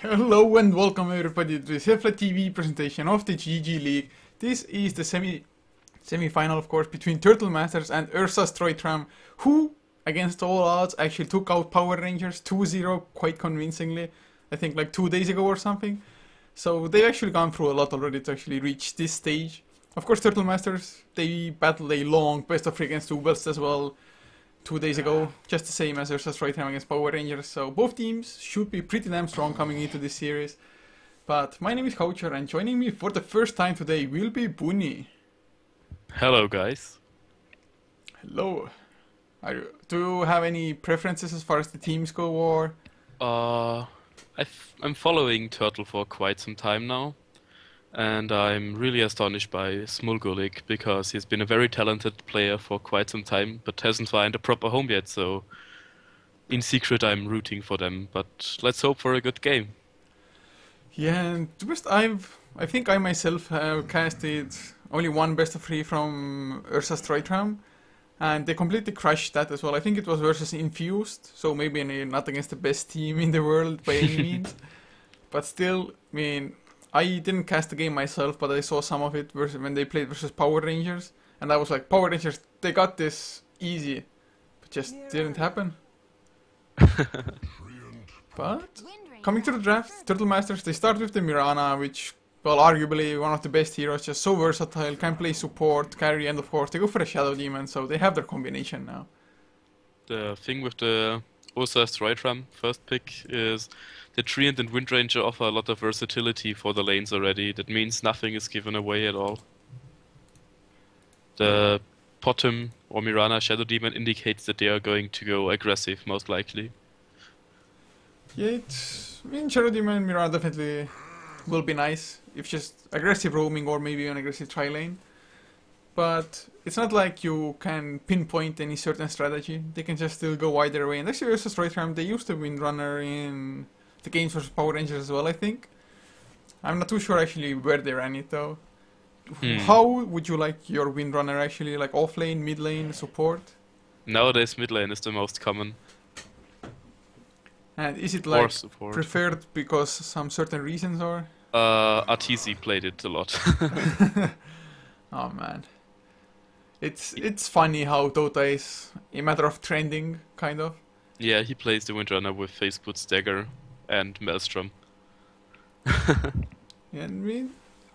Hello and welcome everybody to this Heflatv presentation of the GG League. This is the semi-final, of course, between Turtle Masters and Ursa's Troitram, who, against all odds, actually took out Power Rangers 2-0 quite convincingly. I think like 2 days ago or something. So they've actually gone through a lot already to actually reach this stage. Of course, Turtle Masters, they battled a long best of 3 against Ubelst as well 2 days ago, just the same as Ursa's Troitram against Power Rangers, so both teams should be pretty damn strong coming into this series. But my name is Coucher, and joining me for the first time today will be Bunny. Hello, guys. Hello. Do you have any preferences as far as the teams go, or? I'm following Turtle for quite some time now, and I'm really astonished by Smulgulik because he's been a very talented player for quite some time, but hasn't found a proper home yet, so in secret I'm rooting for them, but let's hope for a good game. Yeah, and to be honest, I think I myself have casted only one best of 3 from Ursa's Troitram, and they completely crushed that as well. I think it was versus Infused, so maybe not against the best team in the world by any means, but still, I mean, I didn't cast the game myself, but I saw some of it when they played versus Power Rangers, and I was like, Power Rangers, they got this easy, but just didn't happen. But coming to the draft, Turtle Masters, they start with the Mirana, which, well, arguably one of the best heroes, just so versatile, can play support, carry, and of course they go for a Shadow Demon, so they have their combination now. The thing with the Ursa's Troitram first pick is the Treant and Wind Ranger offer a lot of versatility for the lanes already. That means nothing is given away at all. The Potom or Mirana Shadow Demon indicates that they are going to go aggressive, most likely. Yeah, I mean, Shadow Demon and Mirana definitely will be nice if just aggressive roaming or maybe an aggressive tri-lane. But it's not like you can pinpoint any certain strategy. They can just still go either way. And actually, versus Troitram, they used the Windrunner in the games versus Power Rangers as well, I think. I'm not too sure actually where they ran it though. How would you like your Windrunner actually? Like off lane, mid lane, support? Nowadays mid lane is the most common. And is it like support. Preferred because some certain reasons or? RTZ played it a lot. Oh man. It's funny how Dota is a matter of trending, kind of. Yeah, he plays the Windrunner with Facebook Stagger and Maelstrom. Yeah,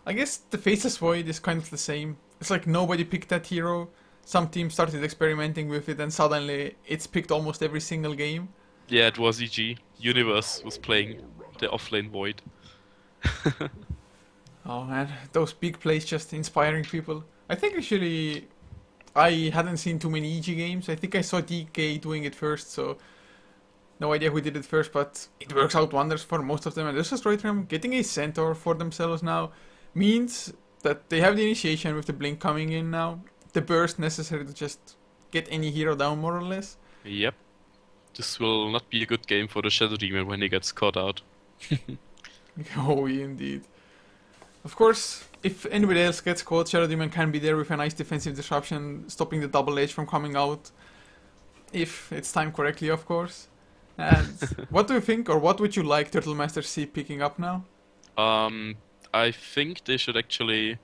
I guess the Faceless Void is kind of the same. It's like nobody picked that hero. Some teams started experimenting with it and suddenly it's picked almost every single game. Yeah, it was EG. Universe was playing the offlane Void. Oh man, those big plays just inspiring people. I think actually I hadn't seen too many EG games. I think I saw DK doing it first, so no idea who did it first, but it works out wonders for most of them. And this is Troitram getting a Centaur for themselves now means that they have the initiation with the Blink coming in now. The burst necessary to just get any hero down more or less. Yep. This will not be a good game for the Shadow Demon when he gets caught out. Oh, indeed. Of course, if anybody else gets caught, Shadow Demon can be there with a nice defensive disruption, stopping the double edge from coming out. If it's timed correctly, of course. And what do you think, or what would you like Turtle Master see picking up now? I think they should actually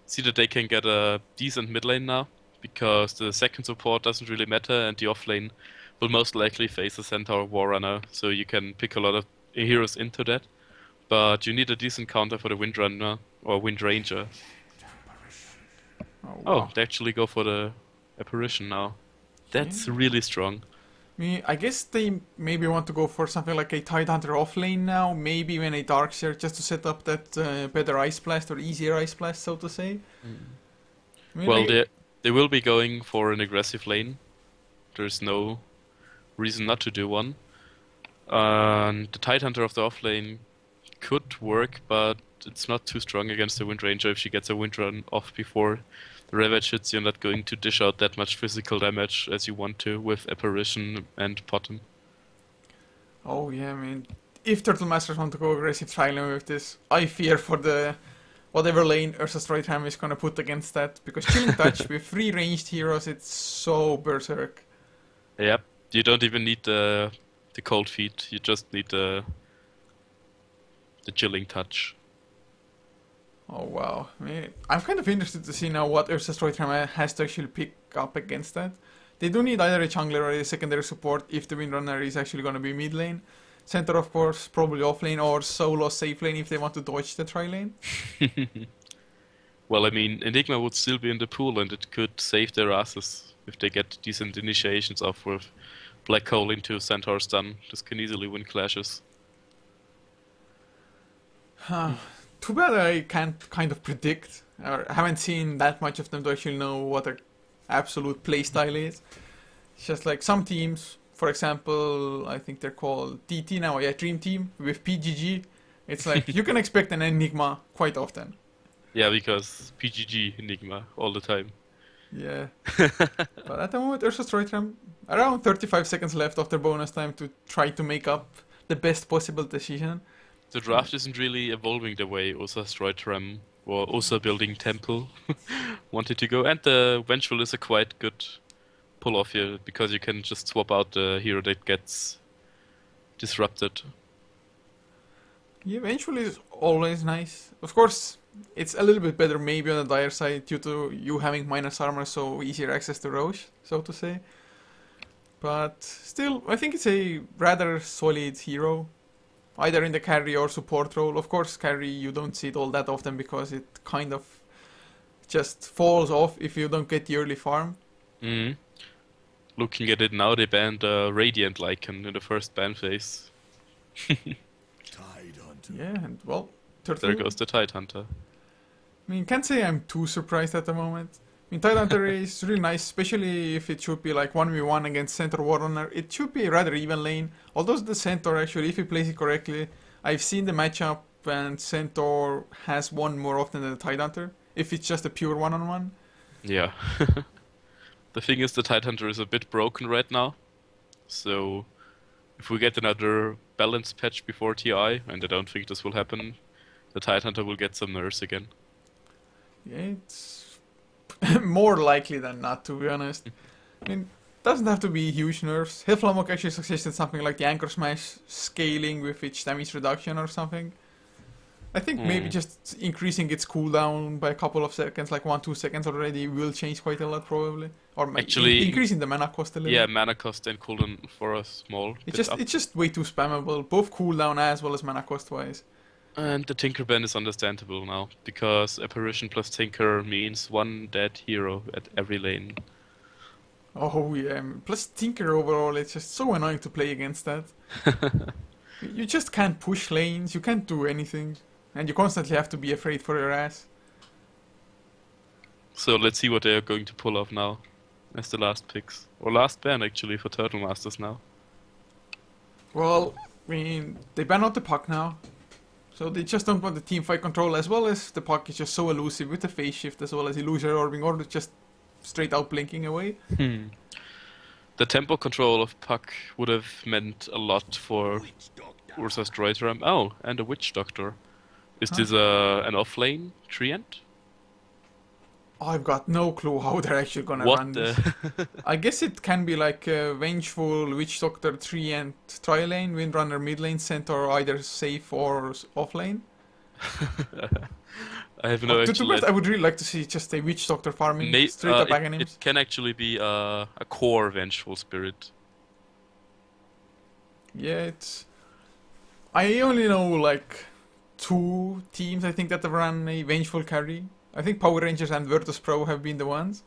see that they can get a decent mid lane now, because the second support doesn't really matter, and the off lane will most likely face a Centaur Warrunner, so you can pick a lot of heroes into that. But you need a decent counter for the Windrunner or Wind Ranger. Oh, they actually go for the Apparition now. That's really strong. I guess they maybe want to go for something like a Tidehunter offlane now, maybe even a Darkseer just to set up that better Ice Blast or easier Ice Blast, so to say. Well, they will be going for an aggressive lane. There's no reason not to do one. And the Tidehunter of the offlane could work, but it's not too strong against the Wind Ranger if she gets a Wind Run off before the Ravage hits. You're not going to dish out that much physical damage as you want to with Apparition and Potom. Oh yeah, I mean, if Turtle Masters want to go aggressive tri-lane with this, I fear for the whatever lane Ursa's Troitram is gonna put against that, because Chilling Touch with 3 ranged heroes, it's so berserk. Yep, you don't even need the cold feet, you just need the the chilling touch. Oh wow, I mean, I'm kind of interested to see now what Ursa's Trolltram has to actually pick up against that. They do need either a jungler or a secondary support if the Windrunner is actually going to be mid lane. Center, of course, probably off lane, or solo safe lane if they want to dodge the tri lane. Well, I mean, Enigma would still be in the pool, and it could save their asses if they get decent initiations off with Black Hole into Centaur stun. This can easily win clashes. Too bad I can't kind of predict, or haven't seen that much of them to actually know what their absolute playstyle is. It's just like some teams, for example, I think they're called DT now, yeah, Dream Team, with PGG. It's like, you can expect an Enigma quite often. Yeah, because PGG Enigma all the time. Yeah. But at the moment, Ursa's Trolltram, around 35 seconds left of their bonus time to try to make up the best possible decision. The draft isn't really evolving the way Ursa's Trolltram or Ursa building Temple wanted to go, and the Vengeful is a quite good pull-off here, because you can just swap out the hero that gets disrupted. Yeah, eventually is always nice. Of course, it's a little bit better maybe on the dire side due to you having minus armor, so easier access to Roche, so to say. But still, I think it's a rather solid hero, either in the carry or support role. Of course, carry you don't see it all that often because it kind of just falls off if you don't get the early farm. Looking at it now, they banned Radiant Lycan in the first ban phase. Yeah, and well, there goes the Tidehunter. I mean, can't say I'm too surprised at the moment. I mean, Tidehunter is really nice, especially if it should be like 1v1 against Centaur Warrunner. It should be a rather even lane. Although the Centaur, actually, if he plays it correctly, I've seen the matchup and Centaur has won more often than the Tidehunter, if it's just a pure one-on-one. Yeah. The thing is, the Tidehunter is a bit broken right now. So, if we get another balance patch before TI, and I don't think this will happen, the Tidehunter will get some nerfs again. Yeah, it's more likely than not, to be honest. I mean, doesn't have to be huge nerfs. Heflatv actually suggested something like the Anchor Smash scaling with its damage reduction or something. I think maybe just increasing its cooldown by a couple of seconds, like 1-2 seconds already, will change quite a lot probably. Or actually increasing the mana cost a little. Yeah, mana cost and cooldown for a small it's just way too spammable, both cooldown as well as mana cost wise. And the Tinker ban is understandable now, because Apparition plus Tinker means one dead hero at every lane. Oh yeah, plus Tinker overall, it's just so annoying to play against that. You just can't push lanes, you can't do anything, and you constantly have to be afraid for your ass. So let's see what they are going to pull off now, as the last picks. Or last ban actually for Turtle Masters now. Well, I mean, they ban out the puck now. So they just don't want the team fight control, as well as the puck is just so elusive with the phase shift, as well as illusory orbing, or just straight out blinking away. The tempo control of puck would have meant a lot for Ursa's Trolltram. Oh, and a Witch Doctor. Is this an off-lane treant? I've got no clue how they're actually gonna run this. I guess it can be like a Vengeful, Witch Doctor, Treant, tri-lane, Windrunner, mid-lane, Centaur, either safe or off-lane. I have no idea. I would really like to see just a Witch Doctor farming straight up Aghanims. It can actually be a core Vengeful Spirit. Yeah, it's... I only know like 2 teams, I think, that have run a Vengeful carry. I think Power Rangers and Virtus Pro have been the ones.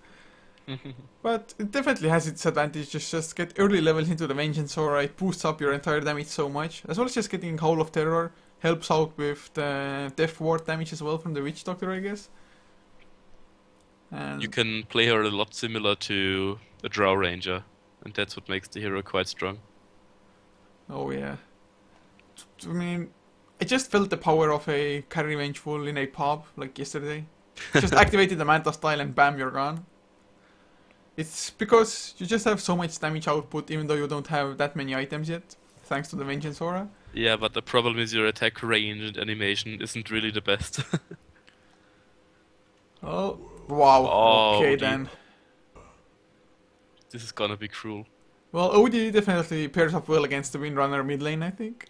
But it definitely has its advantages. Just get early levels into the Vengeance Aura, it boosts up your entire damage so much. As well as just getting Howl of Terror helps out with the Death Ward damage as well from the Witch Doctor, I guess. And you can play her a lot similar to a Drow Ranger, and that's what makes the hero quite strong. Oh yeah. I mean, I just felt the power of a carry Vengeful in a pub, like yesterday. Just activated the Manta style and bam, you're gone. It's because you just have so much damage output even though you don't have that many items yet, thanks to the Vengeance Aura. Yeah, but the problem is your attack range and animation isn't really the best. Oh, wow, okay then. This is gonna be cruel. Well, OD definitely pairs up well against the Windrunner mid lane, I think.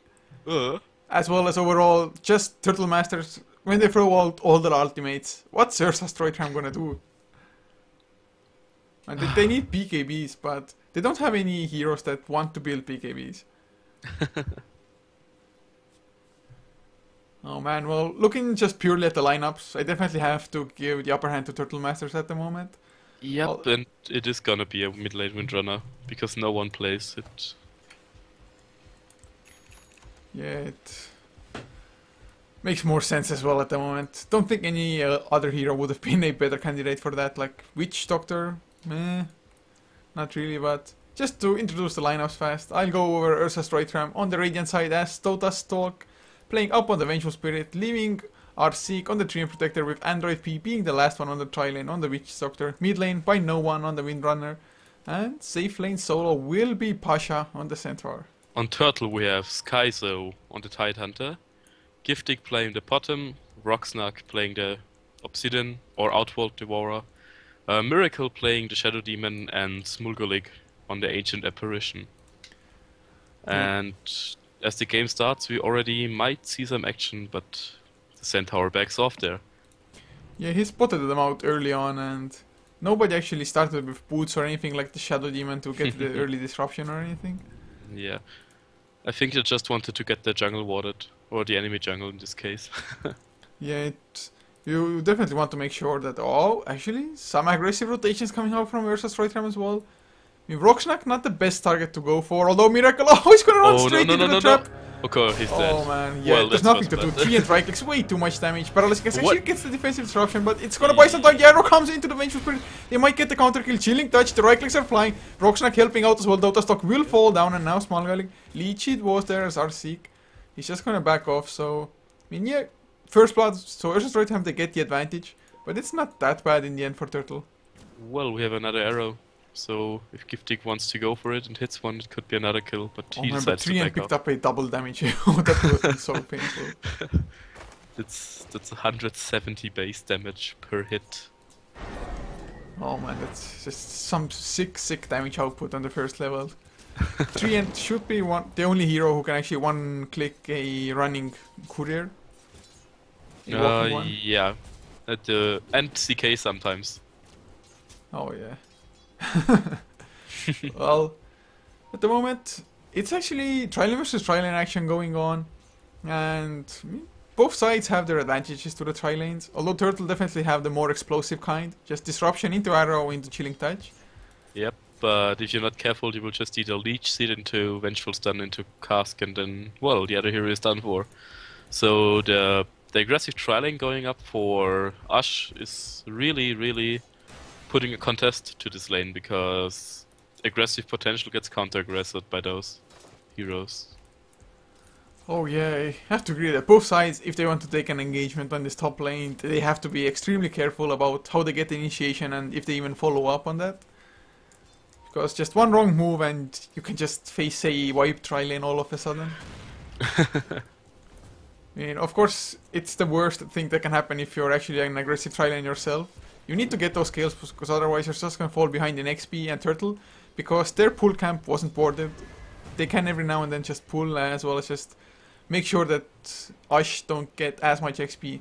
as well as overall just Turtle Masters, when they throw out all their ultimates, what's Ursa's Troy Tram gonna do? And they need PKBs, but they don't have any heroes that want to build PKBs. Oh man, well, looking just purely at the lineups, I definitely have to give the upper hand to Turtle Masters at the moment. Yep, and it is gonna be a mid-lane Windrunner, because no one plays it. Yeah, it makes more sense as well at the moment. Don't think any other hero would have been a better candidate for that, like Witch Doctor, meh, not really, but just to introduce the lineups fast, I'll go over Ursa's Troy Tram on the Radiant side as Dota Stalk, playing up on the Vengeful Spirit, leaving our Seek on the Treant Protector with Android P being the last one on the tri-lane on the Witch Doctor, mid lane by no one on the Windrunner, and safe lane solo will be Pasha on the Centaur. On Turtle we have Skyzo on the Tidehunter, Giftig playing the bottom, Rocksnark playing the Obsidian or Outworld Devourer, Miracle playing the Shadow Demon, and Smulgolik on the Ancient Apparition. And as the game starts, we already might see some action, but the Centaur backs off there. Yeah, he spotted them out early on, and nobody actually started with boots or anything like the Shadow Demon to get the early disruption or anything. Yeah, I think they just wanted to get the jungle watered, or the enemy jungle in this case. Yeah, you definitely want to make sure that, actually, some aggressive rotations coming out from Ursa's Troy Tram as well. I mean, Rocksnark, not the best target to go for, although Miracle, he's gonna run straight into the trap. Okay, he's dead. Oh man, yeah, Well, there's that's nothing to do. bad. 3 and right clicks, way too much damage. Paralysis actually gets the defensive disruption, but it's gonna buy some time. Yarrow comes into the Vengeful Spirit. They might get the counter kill. Chilling Touch, the right clicks are flying. Rocksnark helping out as well. Dota Stock will fall down, and now Smallgully. Leechit was there as our Seek. He's just gonna back off, so... I mean, yeah, first blood, so Ursa's Troy Tram, they get the advantage. But it's not that bad in the end for Turtle. Well, we have another arrow. So if Giftig wants to go for it and hits one, it could be another kill, but he decides to back picked off. up a double damage. That was so painful. That's 170 base damage per hit. Oh man, that's just some sick damage output on the first level. Treant should be the only hero who can actually one-click a running courier. Yeah. And CK sometimes. Oh yeah. Well, at the moment, it's actually tri-lane versus tri-lane action going on, and both sides have their advantages to the tri-lanes, although Turtle definitely have the more explosive kind, just disruption into arrow, into chilling touch. Yep, but if you're not careful, you will just either leech seed into Vengeful Stun into Cask, and then, well, the other hero is done for. So the aggressive tri-lane going up for Ash is really putting a contest to this lane, because aggressive potential gets counter-aggressed by those heroes. Oh yeah, I have to agree that both sides, if they want to take an engagement on this top lane, they have to be extremely careful about how they get the initiation and if they even follow up on that. Because just one wrong move and you can just face a wipe tri-lane all of a sudden. I mean, of course, it's the worst thing that can happen if you're actually an aggressive tri-lane yourself. You need to get those kills, because otherwise you're just gonna fall behind in XP and Turtle, because their pull camp wasn't boarded. They can every now and then just pull, as well as just make sure that Ash don't get as much XP.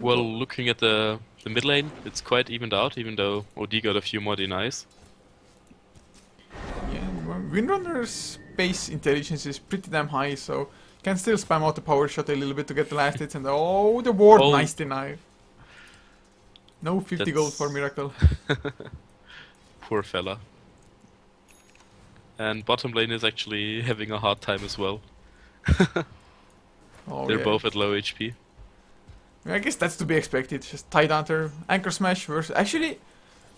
Well, looking at the mid lane, it's quite evened out, even though OD got a few more denies. Yeah, Windrunner's base intelligence is pretty damn high, so can still spam out the power shot a little bit to get the last hits, and the ward, nice deny. No 50 gold for Miracle. Poor fella. And bottom lane is actually having a hard time as well. They're both at low HP. I guess that's to be expected. Just Tidehunter, Anchor Smash versus... Actually,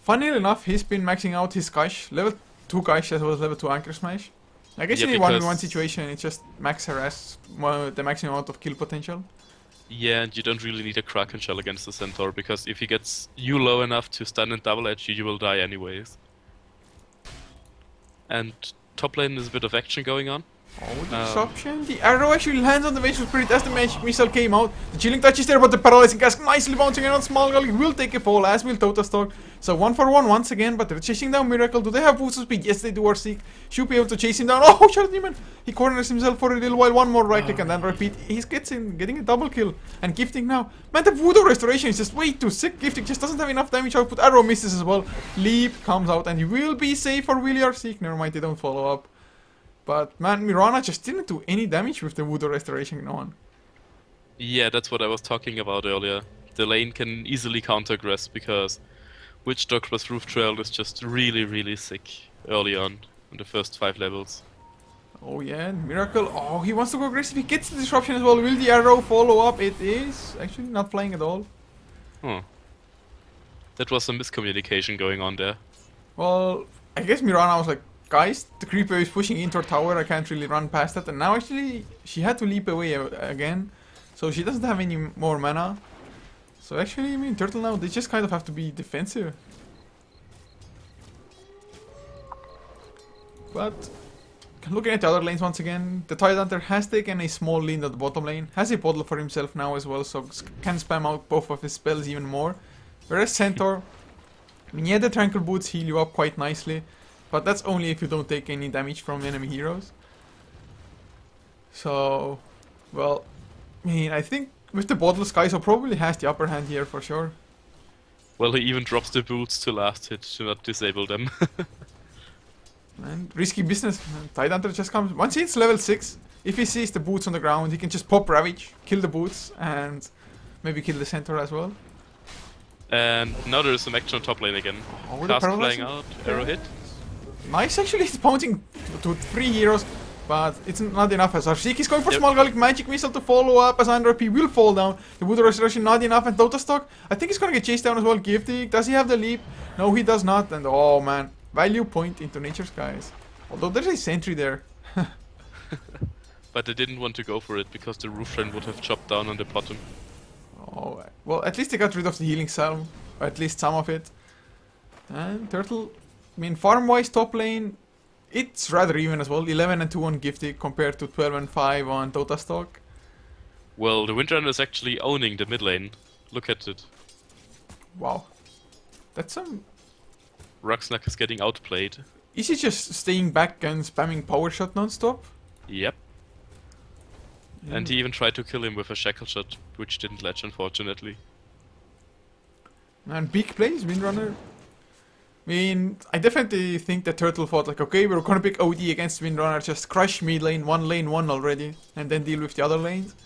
funnily enough, he's been maxing out his Gush. Level 2 Gush as well as level 2 Anchor Smash. I guess in a 1v1 situation, it's just max harass, the maximum amount of kill potential. Yeah, and you don't really need a Kraken Shell against the Centaur, because if he gets you low enough to stun and double edge you, you will die anyways. And top lane is a bit of action going on. Oh, the disruption. The arrow actually lands on the Vengeful Spirit as the magic missile came out. The chilling touch is there, but the paralyzing cask nicely bouncing in on Small Gull. He will take a fall, as will Totastock. So 1-for-1 once again, but they're chasing down Miracle. Do they have boost of speed? Yes, they do. Or Seek should be able to chase him down. Oh, Shadow Demon! He corners himself for a little while. One more right click and then repeat. He's getting a double kill. And Gifting now. Man, the Voodoo Restoration is just way too sick. Gifting just doesn't have enough damage output. Arrow misses as well. Leap comes out and he will be safe for Willie or Seek. Never mind, they don't follow up. But man, Mirana just didn't do any damage with the Voodoo Restoration on. Yeah, that's what I was talking about earlier. The lane can easily counter-aggress because Witch Dog plus Roof Trail is just really sick early on in the first 5 levels. Oh yeah, and Miracle, oh, he wants to go aggressive, he gets the disruption as well. Will the arrow follow up? It is actually not flying at all. Huh. That was some miscommunication going on there. Well, I guess Mirana was like, guys, the creeper is pushing into her tower, I can't really run past that. And now actually, she had to leap away again. So she doesn't have any more mana. So actually, I mean, Turtle now, they just kind of have to be defensive. But, looking at the other lanes once again, the Tidehunter has taken a small lead at the bottom lane. Has a bottle for himself now as well, so can spam out both of his spells even more. Whereas Centaur, I mean, yeah, the Tranquil Boots heal you up quite nicely. But that's only if you don't take any damage from enemy heroes. So, well, I mean, I think with the bottle, Skyso probably has the upper hand here for sure. Well, he even drops the boots to last hit to not disable them. And risky business. Tidehunter just comes. Once he's level 6, if he sees the boots on the ground, he can just pop Ravage, kill the boots, and maybe kill the Centaur as well. And now there is some action on top lane again. Oh, Cast flying out, arrow hit. Nice, actually, he's pointing to 3 heroes, but it's not enough. As Arseek is going for Small Garlic Magic Missile to follow up, as Andra P will fall down. The Voodoo Restoration not enough, and Totastock, I think he's gonna get chased down as well. Gifty, does he have the leap? No, he does not, and oh man, value point into Nature Skies. Although there's a sentry there. But they didn't want to go for it because the roof train would have chopped down on the bottom. Oh, well, at least they got rid of the healing salve, or at least some of it. And Turtle, I mean, farm-wise, top lane, it's rather even as well. 11 and 2 on Gifty compared to 12 and 5 on Totastock. Well, the Windrunner is actually owning the mid lane. Look at it. Wow. That's some... Ruxnak is getting outplayed. Is he just staying back and spamming Power Shot non-stop? Yep. And he even tried to kill him with a Shackle Shot, which didn't latch, unfortunately. And big plays, Windrunner. I mean, I definitely think that Turtle thought like, okay, we're gonna pick OD against Windrunner, just crush mid lane, lane 1 already, and then deal with the other lanes.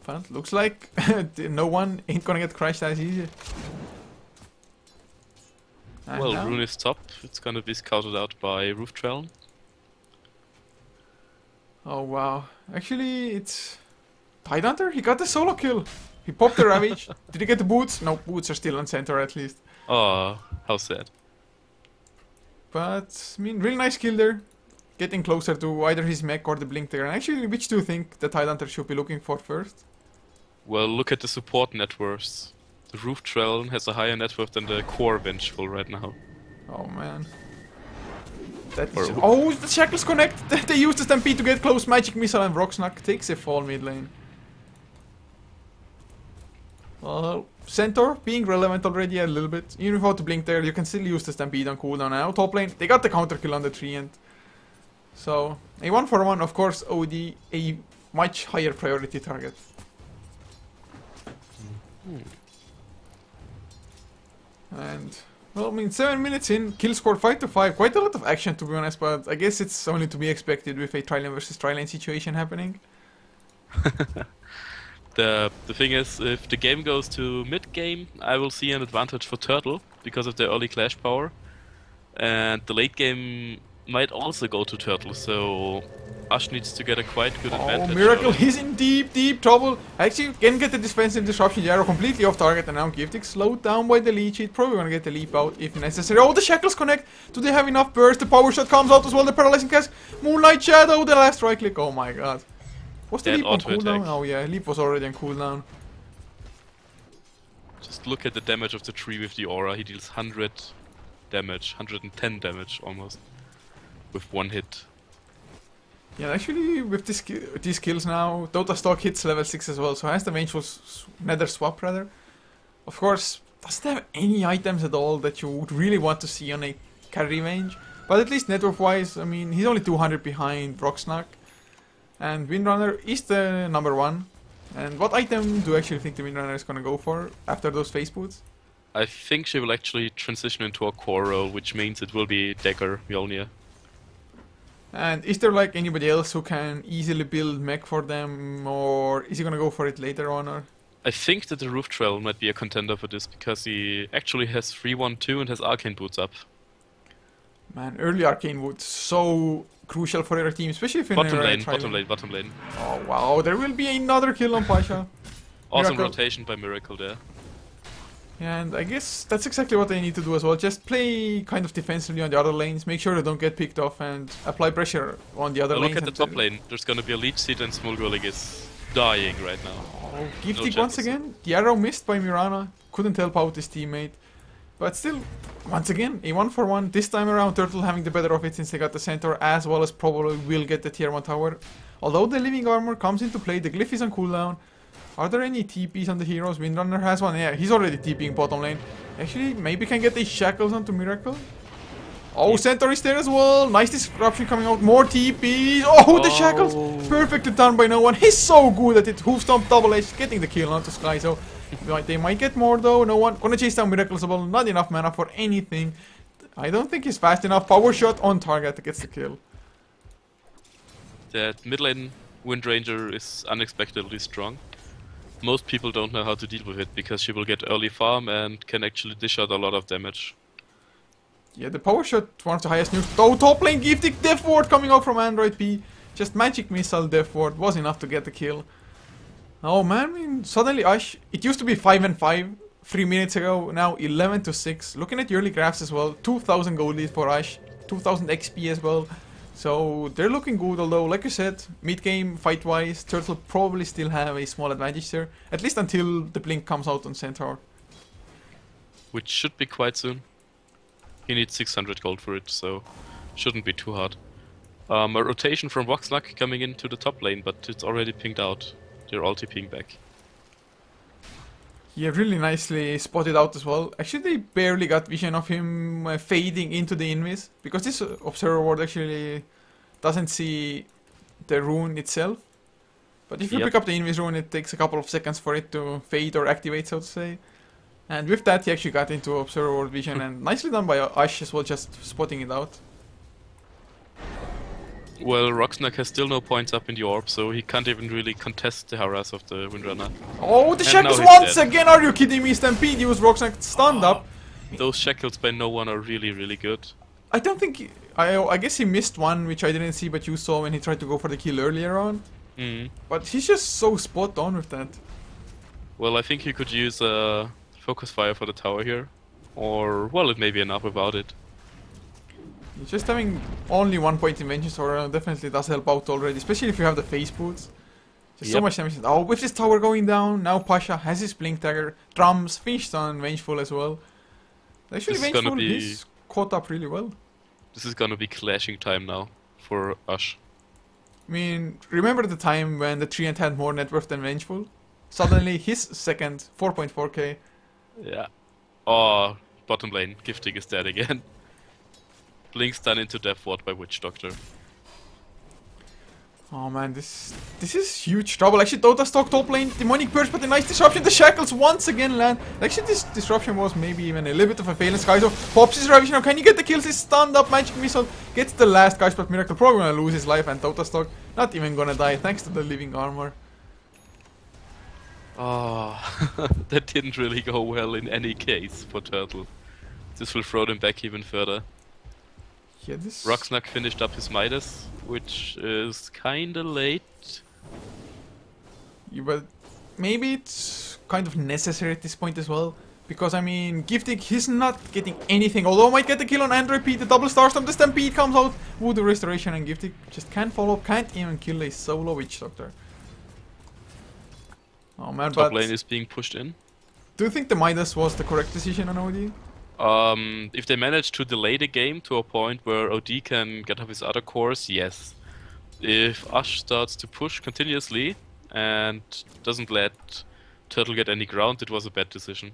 But looks like no one ain't gonna get crushed as easy. And well, now, Rune is top, it's gonna be scouted out by Roof Trail. oh wow, actually it's Tidehunter, he got the solo kill. He popped the Ravage. Did he get the boots? No, boots are still on Centaur at least. Oh, how sad. But, I mean, really nice kill there. Getting closer to either his mech or the Blink there. And actually, which do you think the Tidehunter should be looking for first? Well, look at the support net worths. The Roof Trail has a higher net worth than the core Vengeful right now. Oh man. Oh, the Shackles connect! They use the Stampede to get close. Magic Missile and Rocksnack takes a fall mid lane. Well, Centaur being relevant already a little bit. Even without the Blink there, you can still use the Stampede on cooldown now. Top lane, they got the counter kill on the Treant. So, a 1-for-1, of course, OD, a much higher priority target. And, well, I mean, 7 minutes in, kill score 5-5. Quite a lot of action, to be honest, but I guess it's only to be expected with a tri-lane versus tri-lane situation happening. The thing is, if the game goes to mid-game, I will see an advantage for Turtle because of their early clash power. And the late game might also go to Turtle, so Ash needs to get a quite good advantage. Oh, Miracle, he's in deep trouble. Actually, can get the defensive disruption, the arrow completely off target, and now Gifting slowed down by the leech. He's probably gonna get the leap out if necessary. Oh, the Shackles connect. Do they have enough burst? The Power Shot comes out as well, the Paralyzing Cast. Moonlight Shadow, the last right click. Oh my god. Was the leap on cooldown? Oh yeah, leap was already on cooldown. Just look at the damage of the tree with the aura. He deals 100 damage, 110 damage almost, with one hit. Yeah, actually, with these skills now, Dota Stock hits level 6 as well, so has the Vengeful Nether swap rather. Of course, doesn't have any items at all that you would really want to see on a carry range. But at least network-wise, I mean, he's only 200 behind Rocksnack. And Windrunner is the number 1. And what item do you actually think the Windrunner is gonna go for after those face boots? I think she will actually transition into a core role, which means it will be Dagger Mjolnir. And is there like anybody else who can easily build mech for them, or is he gonna go for it later on? Or I think that the Roof Trail might be a contender for this, because he actually has 3-1-2 and has Arcane Boots up. Man, early Arcane boots so crucial for your team, especially if you're bottom lane, bottom lane. Oh wow, there will be another kill on Pasha. Awesome rotation by Miracle there. And I guess that's exactly what they need to do as well. Just play kind of defensively on the other lanes, make sure they don't get picked off, and apply pressure on the other lanes. Look at the top lane. There's gonna be a Leech Seed and Smolgulik is dying right now. Oh, Giftig once again. The arrow missed by Mirana. Couldn't help out his teammate. But still, once again, a 1-for-1. This time around, Turtle having the better of it since they got the center, as well as probably will get the tier 1 tower. Although the living armor comes into play, the glyph is on cooldown. Are there any TPs on the heroes? Windrunner has one. Yeah, he's already TPing bottom lane. Actually, maybe can get the shackles onto Miracle. Oh, center is there as well. Nice disruption coming out. More TPs. Oh, the shackles. Perfectly done by no one. He's so good at it. Hoof stomp, double edge, getting the kill onto Sky. So they might get more though. No one gonna chase down Miracle as well. Not enough mana for anything. I don't think he's fast enough. Power shot on target gets the kill. That mid lane Windranger is unexpectedly strong. Most people don't know how to deal with it because she will get early farm and can actually dish out a lot of damage. Yeah, the power shot, one of the highest news. Oh, top lane Giftig Death Ward coming out from Android P. Just magic missile Death Ward was enough to get the kill. Oh man, I mean, suddenly Ash, it used to be 5-5 3 minutes ago, now 11-6. Looking at yearly graphs as well, 2000 gold lead for Ash, 2000 XP as well. So they're looking good, although like you said, mid-game, fight-wise, Turtle probably still have a small advantage there. At least until the blink comes out on Centaur. Which should be quite soon. He needs 600 gold for it, so shouldn't be too hard. A rotation from Voxnack coming into the top lane, but it's already pinged out. They're all TPing back. Yeah, really nicely spotted out as well. Actually, they barely got vision of him fading into the invis, because this Observer Ward actually doesn't see the rune itself. But if you pick up the invis rune, it takes a couple of seconds for it to fade or activate, so to say. And with that, he actually got into Observer Ward vision, and nicely done by Ash as well, just spotting it out. Well, Rocksnack has still no points up in the orb, so he can't even really contest the harass of the Windrunner. Oh, the shackles once again! Are you kidding me? Stampede used Rocksnack stunned up. Those shackles by no one are really, really good. I don't think... I guess he missed one, which I didn't see, but you saw when he tried to go for the kill earlier on. But he's just so spot on with that. Well, I think he could use a focus fire for the tower here. Or, well, it may be enough without it. Just having only 1 point in Vengeance Aura definitely does help out already, especially if you have the face boots. Just so much damage. Oh, with this tower going down, now Pasha has his Blink Dagger. Drums finished on Vengeful as well. Actually, Vengeful is caught up really well. This is gonna be clashing time now for Ash. I mean, remember the time when the Treant had more net worth than Vengeful? Suddenly his second, 4.4k. Yeah. Oh, bottom lane, Giftig is dead again. Blink's done into Death Ward by Witch Doctor. Oh man, this is huge trouble. Actually, Dota stock top lane, Demonic Purge, but a nice disruption. The shackles once again land. Actually, this disruption was maybe even a little bit of a fail in Sky. So pops his Ravage now. Can he get the kills? He's stunned up. Magic Missile gets the last guys, but Miracle probably gonna lose his life, and Dota stock not even gonna die thanks to the living armor. Oh, that didn't really go well in any case for Turtle. This will throw them back even further. Yeah, this... Rocksnack finished up his Midas, which is kinda late. Yeah, but maybe it's kind of necessary at this point as well. Because, I mean, Giftig, he's not getting anything. Although might get the kill on Android P, the double Starstorm, the Stampede comes out. Voodoo Restoration, and Giftig just can't follow up, can't even kill a solo Witch Doctor. Oh man, Top lane is being pushed in. Do you think the Midas was the correct decision on OD? If they manage to delay the game to a point where OD can get off his other cores, yes. if Ash starts to push continuously and doesn't let Turtle get any ground, it was a bad decision.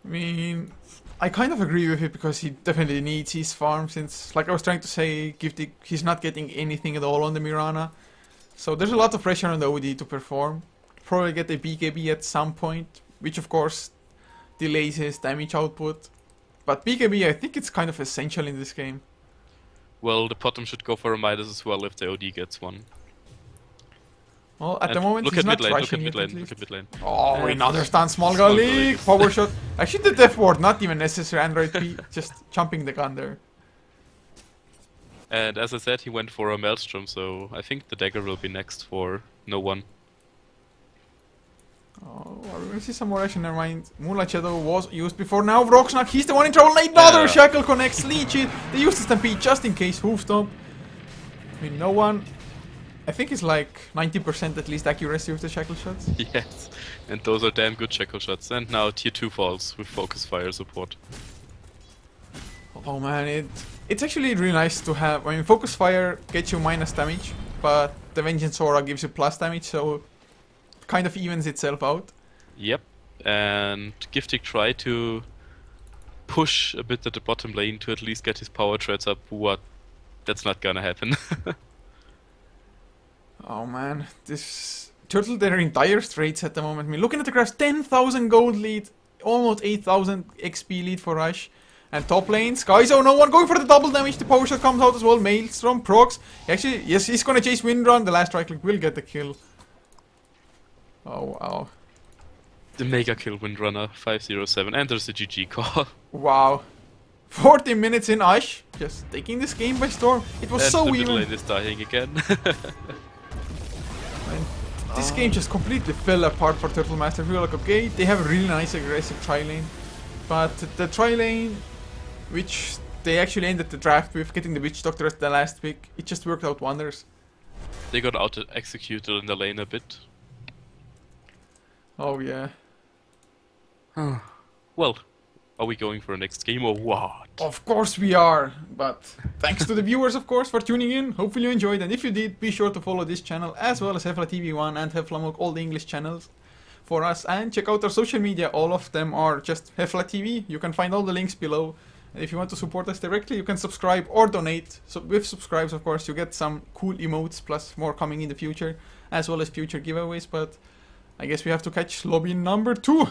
I mean, I kind of agree with it because he definitely needs his farm since, like I was trying to say, he's not getting anything at all on the Mirana. So there's a lot of pressure on the OD to perform. Probably get a BKB at some point, which of course delays his damage output. But BKB, I think it's kind of essential in this game. Well, the bottom should go for a Midas as well if the OD gets one. Well, at the moment he's not rushing look at mid lane. Oh, another stun, small girl league, power shot. Actually the death ward, not even necessary, Android P, just jumping the gun there. And as I said, he went for a Maelstrom, so I think the dagger will be next for no one. Oh, are we gonna see some more action? Never mind. Moonlight Shadow was used before. Now Vroxnak, he's the one in trouble. Another Shackle connects, leech it. They used the Stampede just in case. Hoof Stomp. I mean, no one. I think it's like 90% at least accuracy with the Shackle shots. Yes, and those are damn good Shackle shots. And now tier 2 falls with Focus Fire support. Oh man, it's actually really nice to have. I mean, Focus Fire gets you minus damage, but the Vengeance Aura gives you plus damage, so kind of evens itself out. Yep, and Giftig tried to push a bit at the bottom lane to at least get his power treads up. What? That's not gonna happen. Oh man, this Turtle, they're in dire straits at the moment. I mean, looking at the graphs, 10,000 gold lead, almost 8,000 XP lead for Rush. And top lane, Skyzo, no one going for the double damage. The power shot comes out as well. Maelstrom, procs. Actually, yes, he's gonna chase Windrun. The last right click will get the kill. Oh wow. The mega kill Windrunner 507, and there's the GG call. Wow. 40 minutes in Ash, just taking this game by storm. It was and so the even. middle lane is dying again. This game just completely fell apart for Turtle Master. We were like, okay, they have a really nice aggressive tri lane, but the tri lane, which they actually ended the draft with, getting the Witch Doctor as the last pick, it just worked out wonders. They got out executed in the lane a bit. Oh yeah. Well, are we going for a next game or what? Of course we are, but thanks to the viewers, of course, for tuning in. Hopefully you enjoyed, and if you did, be sure to follow this channel as well as Heflatv 1 and Heflatv, all the English channels for us, and check out our social media. All of them are just Heflatv. You can find all the links below. And if you want to support us directly, you can subscribe or donate. So with subscribes, of course, you get some cool emotes, plus more coming in the future, as well as future giveaways. But I guess we have to catch lobby number 2.